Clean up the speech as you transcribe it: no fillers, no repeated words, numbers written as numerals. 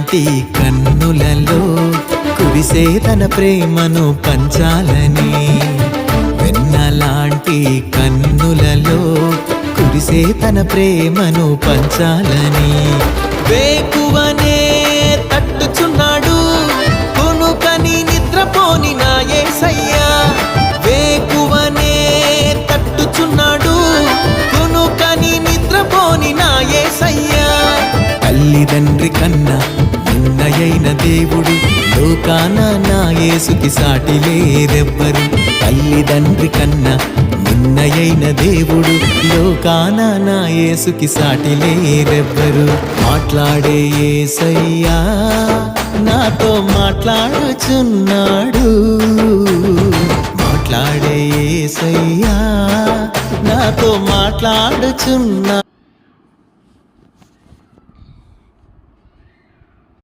లాంటి కన్నులలో కురిసే తన ప్రేమను పంచాలని, వెన్న లాంటి కన్నులలో కురిసే తన ప్రేమను పంచాలని, వేకువనే తట్టుచున్నాడు కొనుకని నిద్రపోని నా యేసయ్యా, వేకువనే తట్టుచున్నాడు కొనుకని నిద్రపోని నా యేసయ్యా. తల్లిదండ్రి కన్నా నిన్నయైన దేవుడు లోకాన నా యేసుకి సాటి లేరెవ్వరు, తల్లిదండ్రి కన్నా నిన్నయైన దేవుడు లోకాన నా యేసుకి సాటి లేరెవ్వరు. మాట్లాడే యేసయ్యా నాతో మాట్లాడుచున్నాడు, మాట్లాడే యేసయ్యా నాతో మాట్లాడుచున్నాడు.